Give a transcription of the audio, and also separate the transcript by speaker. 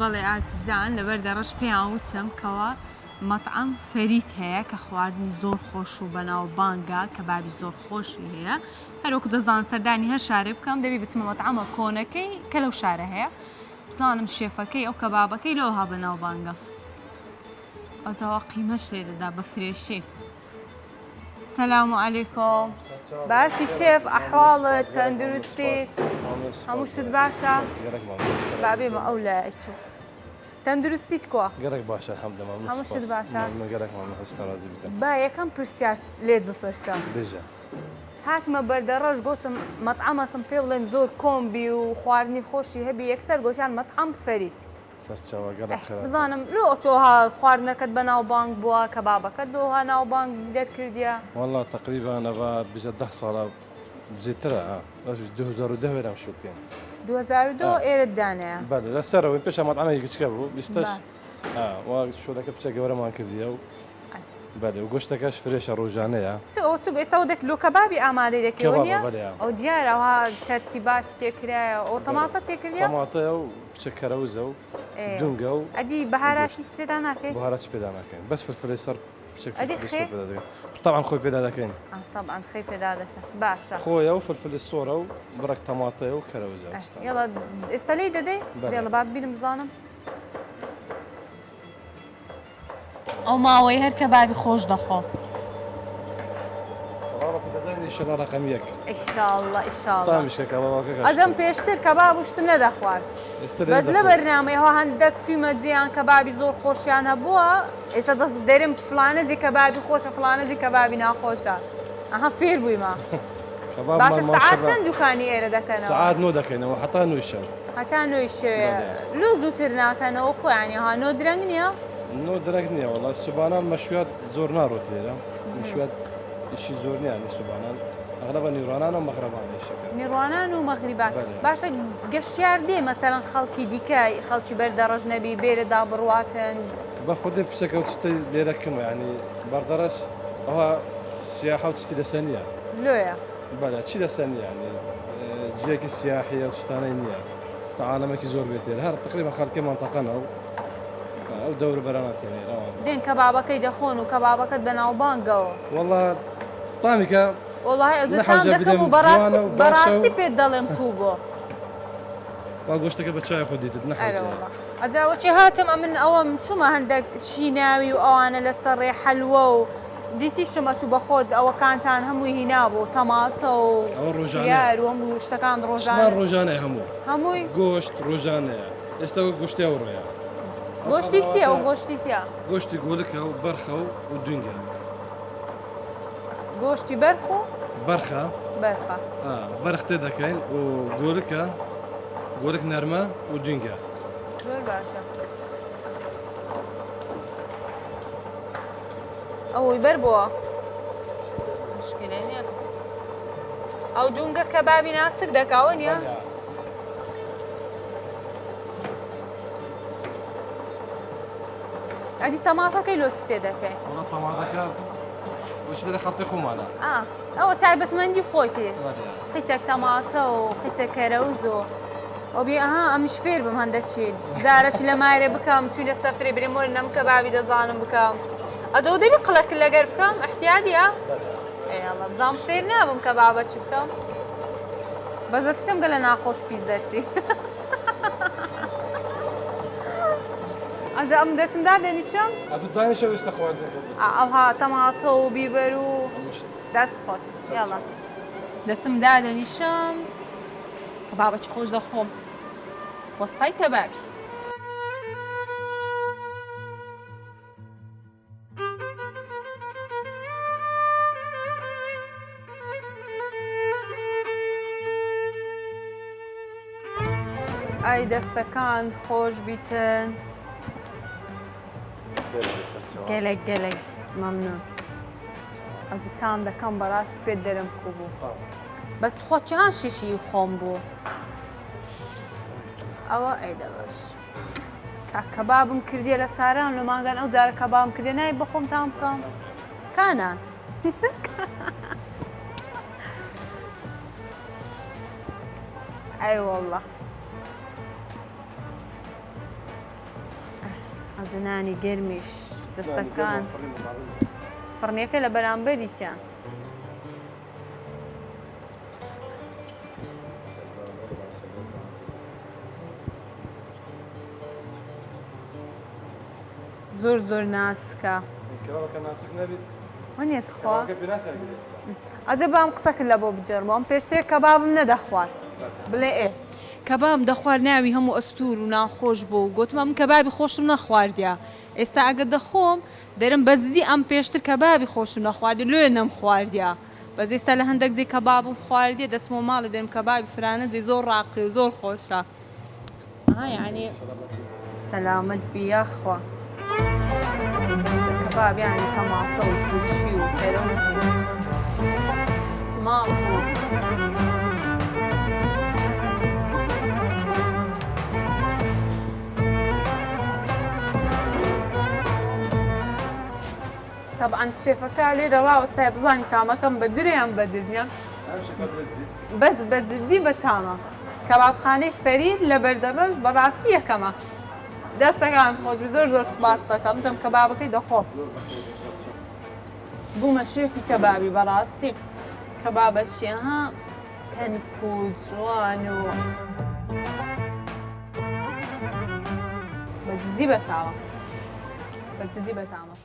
Speaker 1: بەڵێ ئازیزان لەبەر دەڕەش پێیان وتم کەوە مەطعەم فەریت هەیە کە خواردنی زۆر خۆش و بەناوبانگە کەبابی زۆر خۆشی هەیە هەروەکو دەزانم سەردانی هەر شارێ بکەم دەبێ بچمە مەطعەمە کۆنەکەی کە لەو شارە هەیە بزانم شێفەکەی ئەو کەبابەکەی لەوها بەناوبانگە ئەجاوا قیمەش لێ دەدا بە فرێشی. السلام عليكم. باشي شيف أحوالك تندرستي هموشت باشا بابي ما أولى إيشو تندرستي تكوا
Speaker 2: قرك باشا الحمد لله
Speaker 1: هموشت باشا
Speaker 2: ما قرك ما نحس راضي بك
Speaker 1: بايا كم برسيار ليد بفرسا
Speaker 2: بيجا
Speaker 1: هات ما بردراج قلت مطعمكم بيولن زور كومبي وخوارني خوشي هبي يكسر قلت يعني مطعم فريد
Speaker 2: سرچاوا قرك خير
Speaker 1: بزانم لو توها خواردنەکەت بە ناوبانگ بووە کەبابەکەت دۆها ناوبانگ دەرکردیە
Speaker 2: والله تقريبا انا بجا 10 صار بزيترا 2010 ويرم شوتين
Speaker 1: 2002 ئێرە دانەیە
Speaker 2: بله لا سر وين بيش مطعم يجيك كبو بيستش وشو ذاك بتشا قبل ما كرديا بله وقشتكاش فريشه روجانيه
Speaker 1: تو ئێستا دەک لۆ کەبابی ئامادە دەکەوە ئەو دیارە ئەوها تەرتیباتی تێکرایە ئەو تەماتە تێکردیا
Speaker 2: طماطه وشكر وزو دونجا
Speaker 1: ئەدی بەهاراتی سپێدا ناکەیت
Speaker 2: بهارات بيدا كاين بس فلفل اسمر بشكل
Speaker 1: أدي
Speaker 2: فلفل
Speaker 1: خير؟
Speaker 2: اسود بيدا طبعا خوي بيدا كاين
Speaker 1: طبعا خەی پێدا دەکەن باشە
Speaker 2: خويا وفلفل الصوره وبرك طماطه وكروزه
Speaker 1: یڵە ئێستا لی دەدەی دێڵە با ببینم بزانم ئەو ماوەی هەر کەبابی خۆش دەخۆ
Speaker 2: ان شاء الله رقم 1
Speaker 1: ئیشاڵڵە ئیشاڵڵە
Speaker 2: طامش كبابك
Speaker 1: ئەزەم پێشتر کەباب وشتم نەدەخوارد بەس لە بەرنامەیەوە هەندێک چوومە جیان کەبابی زۆر خۆشیان هەبووە ئێستا دەست دەرم فلانە دی کەبابی خۆشە فلانە دی کەبابی ناخۆشە ئەها فێر بوویمە باشە سەعات چەند دوکانی ئێرە دەکەنەوە
Speaker 2: ساعات نو دەکەینەوە حتا نوی شەو
Speaker 1: هەتا نوێی شەوێ لۆ زووتر ناکەنەوە خۆیانی ها نۆ درەنگ نییە
Speaker 2: نو درەنگ نییە وڵات سوبانان مەشوات زۆر ناڕۆت لێرە مشوات ئیشی زۆر نییانی سوبانان ئەغلبە نیورانان و مەغرەبانەی شەکە
Speaker 1: نیڕوانان و مەغریبان باشە گەشتیار دێ مەسەڵەن خەڵکی دیکە خەڵکی بەردەڕەژ نەبی بێرەدا بڕواتن
Speaker 2: بە خودی پسەکە و تشتەی لێرەکەم ینی بەردەڕەش ئەوە سیاحە و تشتی لەسەر نییە
Speaker 1: لۆیە
Speaker 2: بەلا چی لەسەر نییە ینی جێکی سیاحیە و تشتانەی نییە تەعالەمێکی زۆر بێتێر هەر تقریبا خەڵکی مەنتەقەنە و ئەو دەور بەراناتێنێرەوە
Speaker 1: دێن کەبابەکەی دەخۆن و کەبابەکەت بەناوبانگەوە
Speaker 2: والله طامکە
Speaker 1: وڵای ئەزتان دەکەم و بەڕاستی پێت دەڵێم کوو بۆ
Speaker 2: با گۆشتەکە بە چای خۆ دیتت نەخۆیتەوە
Speaker 1: ئەجاوەچی هاتم ئەمن ئەوەم چوومە هەندێک شیناوی و ئەوانە لەسەر ڕێ حەلوە و دیتی شەمە تو بەخۆت ئەوەکانتان هەمووی هینابوو تەماتە و یار و هەموو شتەکان
Speaker 2: ڕۆژانەیە
Speaker 1: هەمووی
Speaker 2: گۆشت ڕۆژانەیە ئێستا گۆشتی ئەو ڕۆیە
Speaker 1: گۆشتی چییە و گۆشتی چیە
Speaker 2: گۆشتی گۆلکە و بەرخە و دونگە
Speaker 1: گۆشتی بەرخ و
Speaker 2: بەرخە
Speaker 1: بەرخە
Speaker 2: بەرخ تێ دەکەین و گۆلکە گۆلک نەرمە و دونگە
Speaker 1: زۆر باشە ئەوەی بەر بووە مشکلێ نییە ئەو دونگە کەبابی ناسک دەکاوە نییە ئەدی تەماتەکەی لۆ تێ دەکەی
Speaker 2: تەماتەکە وچ لە خەڵتی خۆمانە
Speaker 1: ئەوە تایبەتمەندی خۆیتێ قیتێک تەماتە و قیتێک کەرەوز و ئەوبی ئەها ئەمیش فێر بم هەندە چین جارەچ لە مایرێ بکەم چوی لە سەفرێ برێم وەرە نەم کەبابی دەزانم بکەم ئەجەوە دەبی قڵەک لەگەر بکەم احتیاجیە ئێڵە بزانم فێر نابم کەبابە چی بکەم بەزە فسم گە لە ناخۆش پیس دەرچی ئەجا ئەم دەتمدا دەنیشم
Speaker 2: دانیشە وێستە خواردن
Speaker 1: ئەوها تەماتە و بیبەر و دەست خۆش یاڵە دەچمدا دەنیشم کەبابەکی خۆش دەخۆم وەستای کەبابی ئای دەستەکان خۆش بیتن گەلێک گەلێک مەمنون ئەجی تام دەکەم بەڕاستی پێت دەرم کوو بوو بەس خۆ چیان شیشی خۆم بوو ئەوە ئەیدە باش کەبابم کردیە لە ساران لە ماگەن ئەو جارە کەبابم کردێ نای بەخۆم تام بکەم کانان ئەی وەڵڵە حەزنانی گەرمیش دەستەکان فڕنیەکە لە بەرامبەری تیا زۆر زۆر ناسکە
Speaker 2: کەڵەکە ناسک نەبێت
Speaker 1: وانێت خوا
Speaker 2: کەڵەکە پێناسیان ئێستا
Speaker 1: ئەزێ بام قسەکرد لە بۆ بجەرمەوە پێشترێ کەبابم نەدەخوارد بڵێ ئێ کەباب دەخوارد ناوی هەموو ئەستور و ناخۆش بۆ و گوتمە من کەبابی خۆشم نەخواردیا ئێستا ئەگە دەخۆم دەرم بەزدی ئەم پێشتر کەبابی خۆشم نەخواردی لێ نەم خواردیا بەس ئێستا لە هەندێک جێ کەبابم خواردیە دەچمەوە ماڵی دەم کەبابی فرانە جێ زۆر ڕاقی و زۆر خۆشە یعنی سەلامەت بیاخوا کەباب یانی تەماتە و تووشی و پەرەنج و سماق و طبعا شێفەکە لێرە ڕاوەستای بزانین تامەکەم بە درەیان بەدرنیە بەس بەجددی بە تامە کەبابخانەی فەرید لە بەردەبەش بەڕاستی یەکەمە دەستەکان خۆشی زۆر زۆر سوپاس دەکەم جەم کەبابەکەی دەخۆم بوومە شێفی کەبابی بەڕاستی کەبابە چیەها تەنک و جوان و بەجددی بەتاوە بەجددی بەتامە